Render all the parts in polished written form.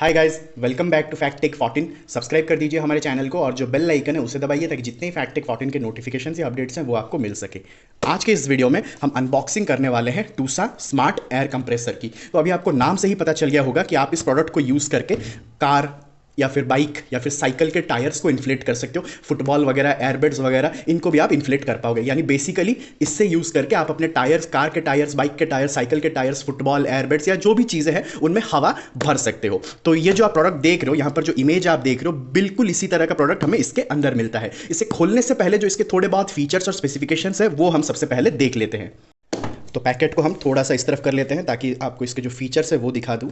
Hi guys, welcome back to fact tech 14। Subscribe कर दीजिए हमारे चैनल को और जो बेल आइकन है उसे दबाइए ताकि जितने ही फैक्ट टेक 14 के नोटिफिकेशन या अपडेट्स हैं वो आपको मिल सके। आज के इस वीडियो में हम अनबॉक्सिंग करने वाले हैं टूसा स्मार्ट एयर कंप्रेसर की। तो अभी आपको नाम से ही पता चल गया होगा कि आप इस प्रोडक्ट को यूज़ करके कार या फिर बाइक या फिर साइकिल के टायर्स को इन्फ्लेट कर सकते हो। फुटबॉल वगैरह, एयरबेड्स वगैरह, इनको भी आप इन्फ्लेट कर पाओगे। यानी बेसिकली इससे यूज़ करके आप अपने टायर्स, कार के टायर्स, बाइक के टायर्स, साइकिल के टायर्स, फुटबॉल, एयरबेड्स या जो भी चीज़ें हैं उनमें हवा भर सकते हो। तो ये जो आप प्रोडक्ट देख रहे हो, यहाँ पर जो इमेज आप देख रहे हो, बिल्कुल इसी तरह का प्रोडक्ट हमें इसके अंदर मिलता है। इसे खोलने से पहले जो इसके थोड़े बहुत फीचर्स और स्पेसिफिकेशंस है वो हम सबसे पहले देख लेते हैं। तो पैकेट को हम थोड़ा सा इस तरफ कर लेते हैं ताकि आपको इसके जो फीचर्स है वो दिखा दूँ।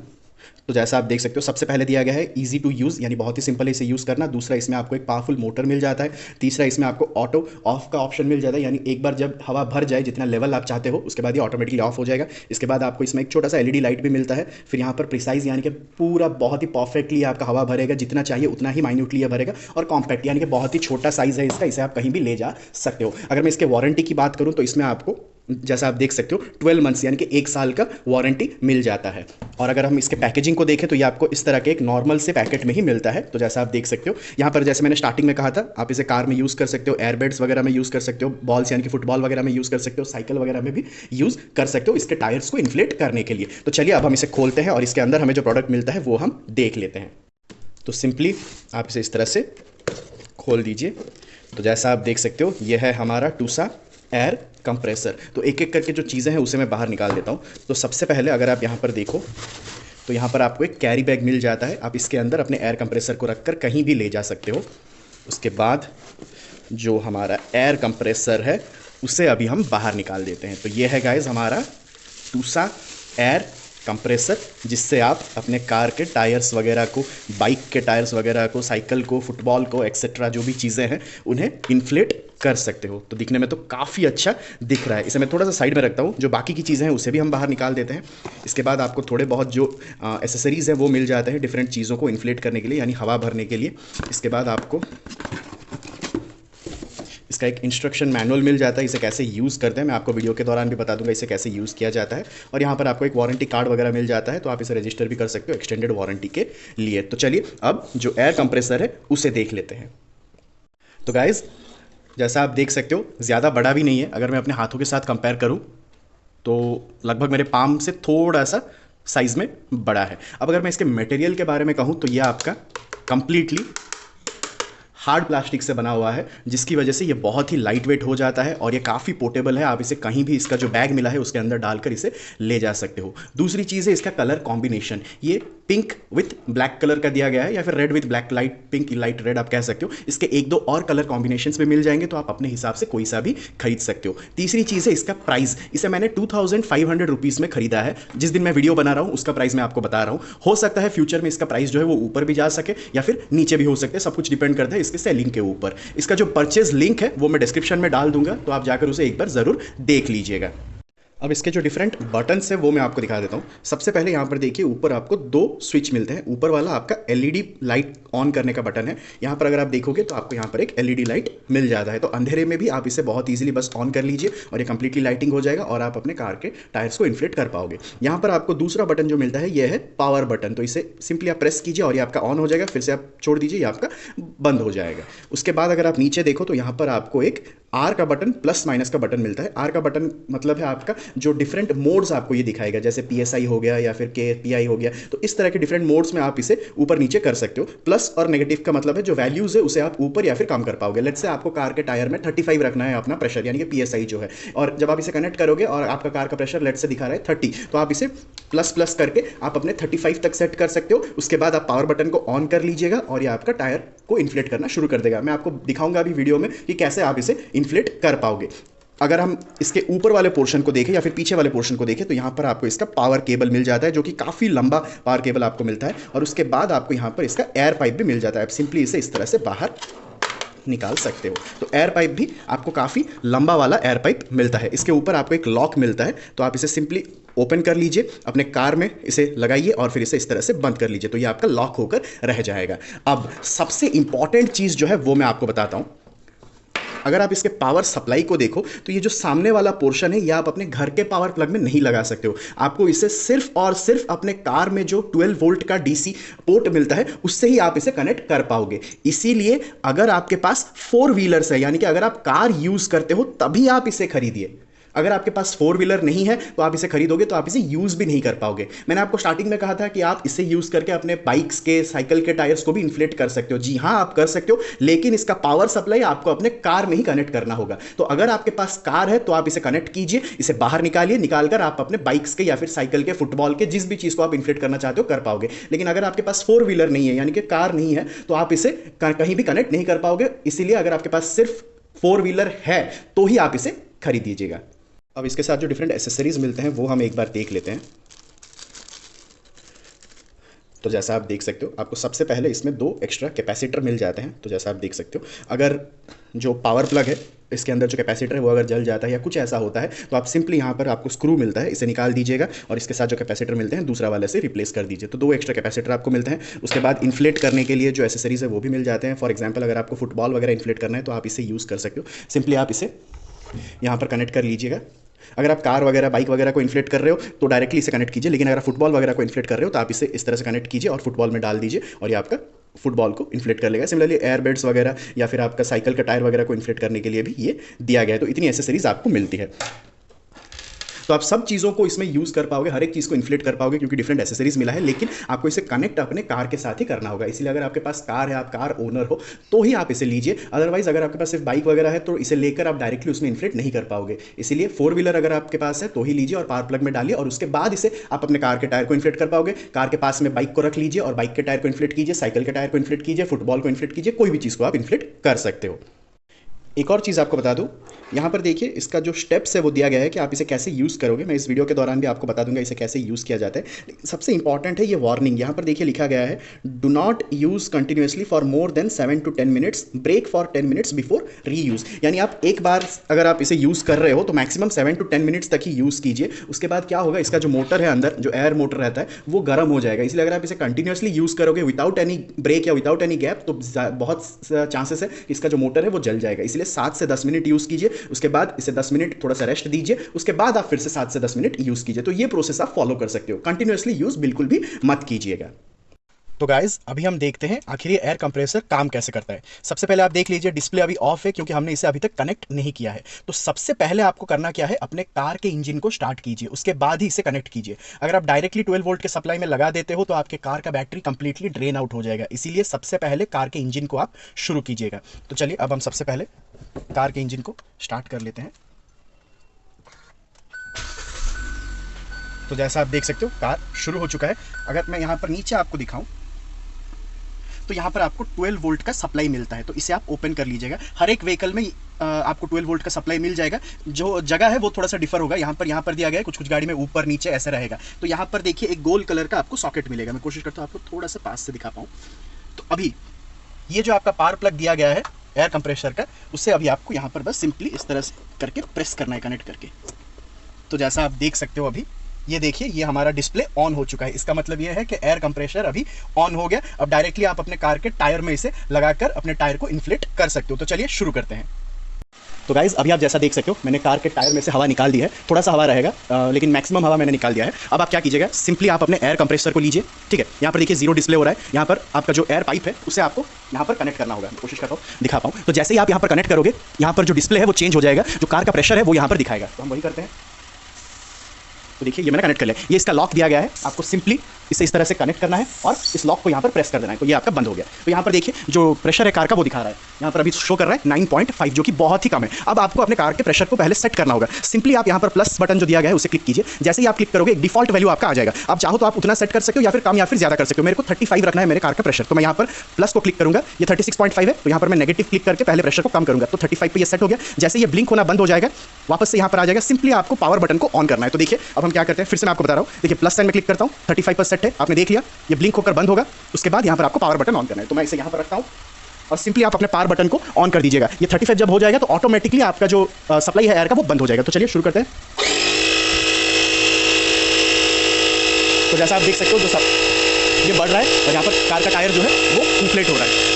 तो जैसा आप देख सकते हो, सबसे पहले दिया गया है इजी टू यूज़, यानी बहुत ही सिंपल है इसे यूज़ करना। दूसरा, इसमें आपको एक पावरफुल मोटर मिल जाता है। तीसरा, इसमें आपको ऑटो ऑफ का ऑप्शन मिल जाता है, यानी एक बार जब हवा भर जाए जितना लेवल आप चाहते हो उसके बाद ये ऑटोमेटिकली ऑफ हो जाएगा। इसके बाद आपको इसमें एक छोटा सा एलईडी लाइट भी मिलता है। फिर यहाँ पर प्रिसाइज, यानी कि पूरा बहुत ही परफेक्टली आपका हवा भरेगा, जितना चाहिए उतना ही माइन्यूटली ये भरेगा। और कॉम्पैक्ट, यानी कि बहुत ही छोटा साइज़ है इसका, इसे आप कहीं भी ले जा सकते हो। अगर मैं इसके वारंटी की बात करूँ तो इसमें आपको, जैसा आप देख सकते हो, 12 मंथ्स यानी कि 1 साल का वारंटी मिल जाता है। और अगर हम इसके पैकेजिंग को देखें तो ये आपको इस तरह के एक नॉर्मल से पैकेट में ही मिलता है। तो जैसा आप देख सकते हो यहाँ पर, जैसे मैंने स्टार्टिंग में कहा था, आप इसे कार में यूज़ कर सकते हो, एयरबेड्स वगैरह में यूज़ कर सकते हो, बॉल्स यानी कि फुटबॉल वगैरह में यूज़ कर सकते हो, साइकिल वगैरह में भी यूज़ कर सकते हो इसके टायर्स को इन्फ्लेट करने के लिए। तो चलिए अब हम इसे खोलते हैं और इसके अंदर हमें जो प्रोडक्ट मिलता है वो हम देख लेते हैं। तो सिंपली आप इसे इस तरह से खोल दीजिए। तो जैसा आप देख सकते हो, यह है हमारा टूसा एयर कंप्रेसर। तो एक एक करके जो चीज़ें हैं उसे मैं बाहर निकाल देता हूँ। तो सबसे पहले अगर आप यहाँ पर देखो तो यहाँ पर आपको एक कैरी बैग मिल जाता है। आप इसके अंदर अपने एयर कंप्रेसर को रखकर कहीं भी ले जा सकते हो। उसके बाद जो हमारा एयर कंप्रेसर है उसे अभी हम बाहर निकाल देते हैं। तो ये है गाइस हमारा टूसा एयर कंप्रेसर, जिससे आप अपने कार के टायर्स वगैरह को, बाइक के टायर्स वगैरह को, साइकिल को, फुटबॉल को, एक्सेट्रा जो भी चीज़ें हैं उन्हें इन्फ्लेट कर सकते हो। तो दिखने में तो काफ़ी अच्छा दिख रहा है। इसे मैं थोड़ा सा साइड में रखता हूँ। जो बाकी की चीज़ें हैं उसे भी हम बाहर निकाल देते हैं। इसके बाद आपको थोड़े बहुत जो एसेसरीज़ हैं वो मिल जाते हैं डिफरेंट चीज़ों को इन्फ्लेट करने के लिए, यानी हवा भरने के लिए। इसके बाद आपको इसका एक इंस्ट्रक्शन मैनुअल मिल जाता है। इसे कैसे यूज़ करते हैं मैं आपको वीडियो के दौरान भी बता दूंगा इसे कैसे यूज़ किया जाता है। और यहाँ पर आपको एक वारंटी कार्ड वगैरह मिल जाता है, तो आप इसे रजिस्टर भी कर सकते हो एक्सटेंडेड वारंटी के लिए। तो चलिए अब जो एयर कंप्रेसर है उसे देख लेते हैं। तो गाइज़, जैसा आप देख सकते हो, ज़्यादा बड़ा भी नहीं है। अगर मैं अपने हाथों के साथ कंपेयर करूँ तो लगभग मेरे पाम से थोड़ा सा साइज़ में बड़ा है। अब अगर मैं इसके मटेरियल के बारे में कहूँ तो यह आपका कंप्लीटली हार्ड प्लास्टिक से बना हुआ है, जिसकी वजह से ये बहुत ही लाइट वेट हो जाता है और ये काफ़ी पोर्टेबल है। आप इसे कहीं भी, इसका जो बैग मिला है उसके अंदर डालकर इसे ले जा सकते हो। दूसरी चीज़ है इसका कलर कॉम्बिनेशन। ये पिंक विथ ब्लैक कलर का दिया गया है, या फिर red with black, light pink light red आप कह सकते हो। इसके एक दो और कलर कॉम्बिनेशंस भी मिल जाएंगे, तो आप अपने हिसाब से कोई सा भी खरीद सकते हो। तीसरी चीज़ है इसका प्राइस। इसे मैंने 2500 रुपीज़ में खरीदा है। जिस दिन मैं वीडियो बना रहा हूँ उसका प्राइस मैं आपको बता रहा हूँ। हो सकता है फ्यूचर में इसका प्राइस जो है वो ऊपर भी जा सके या फिर नीचे भी हो सकते हैं। सब कुछ डिपेंड करता है इसके सेलिंग के ऊपर। इसका जो परचेज लिंक है वो मैं डिस्क्रिप्शन में डाल दूंगा, तो आप जाकर उसे एक बार जरूर देख लीजिएगा। अब इसके जो डिफरेंट बटन्स है वो मैं आपको दिखा देता हूँ। सबसे पहले यहाँ पर देखिए, ऊपर आपको 2 स्विच मिलते हैं। ऊपर वाला आपका एलईडी लाइट ऑन करने का बटन है। यहाँ पर अगर आप देखोगे तो आपको यहाँ पर एक एलईडी लाइट मिल जाता है। तो अंधेरे में भी आप इसे बहुत ईजिली बस ऑन कर लीजिए और ये कंप्लीटली लाइटिंग हो जाएगा और आप अपने कार के टायर्स को इन्फ्लेट कर पाओगे। यहाँ पर आपको दूसरा बटन जो मिलता है ये है पावर बटन। तो इसे सिंपली आप प्रेस कीजिए और ये आपका ऑन हो जाएगा, फिर से आप छोड़ दीजिए, ये आपका बंद हो जाएगा। उसके बाद अगर आप नीचे देखो तो यहाँ पर आपको एक आर का बटन, प्लस माइनस का बटन मिलता है। आर का बटन मतलब है आपका जो डिफरेंट मोड्स आपको ये दिखाएगा, जैसे PSI हो गया या फिर KPI हो गया। तो इस तरह के डिफरेंट मोड्स में आप इसे ऊपर नीचे कर सकते हो। प्लस और नेगेटिव का मतलब है जो वैल्यूज है उसे आप ऊपर या फिर कम कर पाओगे। लेट्स से आपको कार के टायर में 35 रखना है अपना प्रेशर, यानी कि PSI जो है, और जब आप इसे कनेक्ट करोगे और आपका कार का प्रेशर लेट्स से दिखा रहा है 30, तो आप इसे प्लस प्लस करके आप अपने 35 तक सेट कर सकते हो। उसके बाद आप पावर बटन को ऑन कर लीजिएगा और ये आपका टायर को इन्फ्लेट करना शुरू कर देगा। मैं आपको दिखाऊंगा अभी वीडियो में कि कैसे आप इसे इन्फ्लेट कर पाओगे। अगर हम इसके ऊपर वाले पोर्शन को देखें या फिर पीछे वाले पोर्शन को देखें तो यहाँ पर आपको इसका पावर केबल मिल जाता है, जो कि काफ़ी लंबा पावर केबल आपको मिलता है। और उसके बाद आपको यहाँ पर इसका एयर पाइप भी मिल जाता है। आप सिंपली इसे इस तरह से बाहर निकाल सकते हो। तो एयर पाइप भी आपको काफ़ी लंबा वाला एयर पाइप मिलता है। इसके ऊपर आपको एक लॉक मिलता है, तो आप इसे सिंपली ओपन कर लीजिए, अपने कार में इसे लगाइए और फिर इसे इस तरह से बंद कर लीजिए, तो ये आपका लॉक होकर रह जाएगा। अब सबसे इंपॉर्टेंट चीज़ जो है वो मैं आपको बताता हूँ। अगर आप इसके पावर सप्लाई को देखो तो ये जो सामने वाला पोर्शन है ये आप अपने घर के पावर प्लग में नहीं लगा सकते हो। आपको इसे सिर्फ और सिर्फ अपने कार में जो 12 वोल्ट का डीसी पोर्ट मिलता है उससे ही आप इसे कनेक्ट कर पाओगे। इसीलिए अगर आपके पास 4 व्हीलर्स है, यानी कि अगर आप कार यूज करते हो तभी आप इसे खरीदिए। अगर आपके पास 4 व्हीलर नहीं है तो आप इसे खरीदोगे तो आप इसे यूज भी नहीं कर पाओगे। मैंने आपको स्टार्टिंग में कहा था कि आप इसे यूज करके अपने बाइक्स के, साइकिल के टायर्स को भी इन्फ्लेट कर सकते हो। जी हाँ, आप कर सकते हो, लेकिन इसका पावर सप्लाई आपको अपने कार में ही कनेक्ट करना होगा। तो अगर आपके पास कार है तो आप इसे कनेक्ट कीजिए, इसे बाहर निकालिए, निकालकर आप अपने बाइक्स के या फिर साइकिल के, फुटबॉल के, जिस भी चीज को आप इन्फ्लेट करना चाहते हो कर पाओगे। लेकिन अगर आपके पास 4 व्हीलर नहीं है, यानी कि कार नहीं है, तो आप इसे कहीं भी कनेक्ट नहीं कर पाओगे। इसीलिए अगर आपके पास सिर्फ 4 व्हीलर है तो ही आप इसे खरीद लीजिएगा। अब इसके साथ जो डिफरेंट एसेसरीज मिलते हैं वो हम एक बार देख लेते हैं। तो जैसा आप देख सकते हो, आपको सबसे पहले इसमें 2 एक्स्ट्रा कैपेसिटर मिल जाते हैं। तो जैसा आप देख सकते हो, अगर जो पावर प्लग है इसके अंदर जो कैपेसिटर है वो अगर जल जाता है या कुछ ऐसा होता है तो आप सिंपली यहाँ पर आपको स्क्रू मिलता है, इसे निकाल दीजिएगा और इसके साथ जो कैपेसिटर मिलते हैं दूसरा वाले से रिप्लेस कर दीजिए। तो 2 एक्स्ट्रा कैपेसिटर आपको मिलते हैं। उसके बाद इन्फ्लेट करने के लिए जो एसेसरीज है वो भी मिल जाते हैं। फॉर एग्जाम्पल, अगर आपको फुटबॉल वगैरह इन्फ्लेट करना है तो आप इसे यूज़ कर सकते हो। सिंपली आप इसे यहाँ पर कनेक्ट कर लीजिएगा। अगर आप कार वगैरह, बाइक वगैरह को इन्फ्लेट कर रहे हो तो डायरेक्टली इसे कनेक्ट कीजिए, लेकिन अगर आप फुटबॉल वगैरह को इन्फ्लेट कर रहे हो तो आप इसे इस तरह से कनेक्ट कीजिए और फुटबॉल में डाल दीजिए और ये आपका फुटबॉल को इन्फ्लेट कर लेगा। सिमिलरली एयरबेड्स वगैरह या फिर आपका साइकिल का टायर वगैरह को इन्फ्लेट करने के लिए भी ये दिया गया है। तो इतनी एसेसरीज आपको मिलती है, तो आप सब चीज़ों को इसमें यूज़ कर पाओगे, हर एक चीज़ को इन्फ्लेट कर पाओगे क्योंकि डिफरेंट एसेसरीज मिला है। लेकिन आपको इसे कनेक्ट अपने कार के साथ ही करना होगा। इसलिए अगर आपके पास कार है, आप कार ओनर हो, तो ही आप इसे लीजिए। अदरवाइज अगर आपके पास सिर्फ बाइक वगैरह है तो इसे लेकर आप डायरेक्टली उसमें इन्फ्लेट नहीं कर पाओगे। इसीलिए 4 व्हीलर अगर आपके पास है तो ही लीजिए और पावर प्लग में डालिए और उसके बाद इसे आप अपने कार के टायर को इन्फ्लेट कर पाओगे। कार के पास में बाइक को रख लीजिए और बाइक के टायर को इन्फ्लेट कीजिए, साइकिल के टायर को इन्फ्लेट कीजिए, फुटबॉल को इन्फ्लेट कीजिए, कोई भी चीज़ को आप इन्फ्लेट कर सकते हो। एक और चीज़ आपको बता दूं, यहाँ पर देखिए इसका जो स्टेप्स है वो दिया गया है कि आप इसे कैसे यूज़ करोगे। मैं इस वीडियो के दौरान भी आपको बता दूंगा इसे कैसे यूज़ किया जाता है। लेकिन सबसे इंपॉर्टेंट है ये वार्निंग। यहाँ पर देखिए लिखा गया है, do not use continuously for more than 7 to 10 minutes, break for 10 minutes before reuse. यानी आप एक बार अगर आप इसे यूज़ कर रहे हो तो मैक्सिमम 7 to 10 मिनट्स तक ही यूज़ कीजिए। उसके बाद क्या होगा, इसका जो मोटर है अंदर, जो एयर मोटर रहता है, वो गर्म हो जाएगा। इसलिए अगर आप इसे कंटिन्यूसली यूज़ करोगे विदाउट एनी ब्रेक या विदाउट एनी गैप तो बहुत चांसेस है कि इसका जो मोटर है वो जल जाएगा। इसलिए 7 से 10 मिनट यूज़ कीजिए, उसके बाद इसे 10 मिनट थोड़ा सा रेस्ट दीजिए, उसके बाद आप फिर से 7 से 10 मिनट यूज़ कीजिए। तो ये प्रोसेस आप फॉलो कर सकते हो। कंटिन्यूसली यूज़ बिल्कुल भी मत कीजिएगा। तो गाइज अभी हम देखते हैं आखिर ये एयर कंप्रेसर काम कैसे करता है। सबसे पहले आप देख लीजिए डिस्प्ले अभी ऑफ है क्योंकि हमने इसे अभी तक कनेक्ट नहीं किया है। तो सबसे पहले आपको करना क्या है, अपने कार के इंजन को स्टार्ट कीजिए, उसके बाद ही इसे कनेक्ट कीजिए। अगर आप डायरेक्टली 12 वोल्ट के सप्लाई में लगा देते हो तो आपके कार का बैटरी कंप्लीटली ड्रेन आउट हो जाएगा। इसीलिए सबसे पहले कार के इंजन को आप शुरू कीजिएगा। तो चलिए अब हम सबसे पहले कार के इंजन को स्टार्ट कर लेते हैं। तो जैसा आप देख सकते हो कार शुरू हो चुका है। अगर मैं यहाँ पर नीचे आपको दिखाऊं तो यहाँ पर आपको 12 वोल्ट का सप्लाई मिलता है। तो इसे आप ओपन कर लीजिएगा। हर एक व्हीकल में आपको 12 वोल्ट का सप्लाई मिल जाएगा। जो जगह है वो थोड़ा सा डिफर होगा। यहाँ पर दिया गया है, कुछ कुछ गाड़ी में ऊपर नीचे ऐसा रहेगा। तो यहाँ पर देखिए एक गोल कलर का आपको सॉकेट मिलेगा। मैं कोशिश करता हूँ आपको थोड़ा सा पास से दिखा पाऊँ। तो अभी ये जो आपका पावर प्लग दिया गया है एयर कंप्रेसर का, उससे अभी आपको यहाँ पर बस सिंपली इस तरह से करके प्रेस करना है, कनेक्ट करके। तो जैसा आप देख सकते हो अभी ये देखिए ये हमारा डिस्प्ले ऑन हो चुका है। इसका मतलब ये है कि एयर कंप्रेसर अभी ऑन हो गया। अब डायरेक्टली आप अपने कार के टायर में इसे लगाकर अपने टायर को इन्फ्लेट कर सकते हो। तो चलिए शुरू करते हैं। तो गाइज अभी आप जैसा देख सकते हो मैंने कार के टायर में से हवा निकाल दी है। थोड़ा सा हवा रहेगा लेकिन मैक्सिमम हवा मैंने निकाल दिया है। अब आप क्या कीजिएगा, सिंपली आप अपने एयर कंप्रेसर को लीजिए। ठीक है, यहाँ पर देखिए 0 डिस्प्ले हो रहा है। यहाँ पर आपका जो एयर पाइप है उसे आपको यहाँ पर कनेक्ट करना होगा। मैं कोशिश करता हूँ दिखा पाऊँ। तो जैसे ही आप यहाँ पर कनेक्ट करोगे यहाँ पर जो डिस्प्ले है वो चेंज हो जाएगा, जो कार का प्रेशर है वो यहाँ पर दिखाएगा। तो हम वही करते हैं। तो देखिए ये मैंने कनेक्ट कर लिया। ये इसका लॉक दिया गया है, आपको सिंपली इसे इस तरह से कनेक्ट करना है और इस लॉक को यहाँ पर प्रेस कर देना है। तो ये आपका बंद हो गया। तो यहाँ पर देखिए जो प्रेशर है कार का वो दिखा रहा है, यहाँ पर अभी शो कर रहा है 9.5, जो कि बहुत ही कम है। अब आपको अपने कार के प्रेशर को पहले सेट करना होगा। सिंपली आप यहाँ पर प्लस बटन जो दिया गया है उसे क्लिक कीजिए। जैसे ही आप क्लिक करोगे एक डिफॉल्ट वैल्यू आपका आ जाएगा। आप चाहो तो आप उतना सेट कर सकते हो या फिर कम या फिर ज्यादा कर सकते हो। मेरे को 35 रखना है मेरे कार का प्रेशर, तो मैं यहाँ पर प्लस को क्लिक करूंगा। ये 36.5 है, तो यहाँ पर मैं नेगेटिव क्लिक करके पहले प्रेशर को कम करूंगा। तो 35 पे ये सेट हो गया। जैसे ये ब्लिंक होना बंद हो जाएगा वापस से यहाँ पर आ जाएगा। सिंपली आपको पावर बटन को ऑन करना है। तो देखिए अब हम क्या करते हैं, फिर से मैं आपको बता रहा हूँ। देखिए प्लस साइन में क्लिक करता हूँ, 35 पर सेट है, आपने देख लिया। ये ब्लिंक होकर बंद होगा, उसके बाद यहाँ पर आपको पावर बटन ऑन करना है। तो मैं इसे यहाँ पर रखता हूँ और सिंपली आप अपने पावर बटन को ऑन कर दीजिएगा। ये 35 जब हो जाएगा तो ऑटोमेटिकली आपका जो सप्लाई है एयर का वो बंद हो जाएगा। तो चलिए शुरू करते हैं। तो जैसा आप देख सकते हो जो ये बढ़ रहा है और यहाँ पर कार का टायर जो है वो इन्फ्लेट हो रहा है।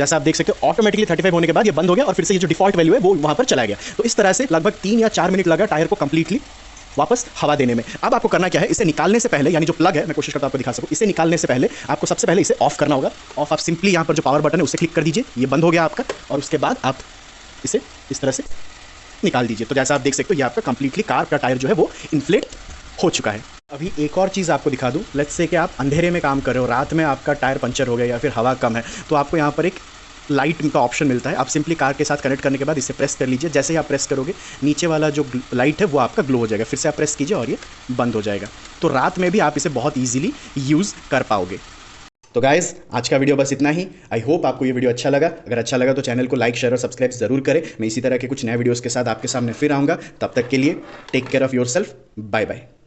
जैसा आप देख सकते हो ऑटोमेटिकली 35 होने के बाद ये बंद हो गया और फिर से ये जो डिफॉल्ट वैल्यू है वो वहाँ पर चला गया। तो इस तरह से लगभग 3 या 4 मिनट लगा टायर को कंप्लीटली वापस हवा देने में। अब आपको करना क्या है, इसे निकालने से पहले, यानी जो प्लग है, मैं कोशिश करता हूं आपको दिखा सकूं, इसे निकालने से पहले आपको सबसे पहले इसे ऑफ करना होगा। ऑफ आप सिंपली यहां पर जो पावर बटन है उसे क्लिक कर दीजिए, ये बंद हो गया आपका, और उसके बाद आप इसे इस तरह से निकाल दीजिए। तो जैसा आप देख सकते हो ये आपका कंप्लीटली कार का टायर जो है वो इन्फ्लेट हो चुका है। अभी एक और चीज़ आपको दिखा दूं, लेट्स से कि आप अंधेरे में काम कर रहे हो, रात में आपका टायर पंचर हो गया या फिर हवा कम है, तो आपको यहाँ पर एक लाइट का ऑप्शन मिलता है। आप सिंपली कार के साथ कनेक्ट करने के बाद इसे प्रेस कर लीजिए। जैसे ही आप प्रेस करोगे नीचे वाला जो लाइट है वो आपका ग्लो हो जाएगा, फिर से आप प्रेस कीजिए और ये बंद हो जाएगा। तो रात में भी आप इसे बहुत ईजिली यूज़ कर पाओगे। तो गाइज आज का वीडियो बस इतना ही। आई होप आपको ये वीडियो अच्छा लगा। अगर अच्छा लगा तो चैनल को लाइक, शेयर और सब्सक्राइब जरूर करें। मैं इसी तरह के कुछ नए वीडियोस के साथ आपके सामने फिर आऊँगा। तब तक के लिए take care of yourself. Bye bye.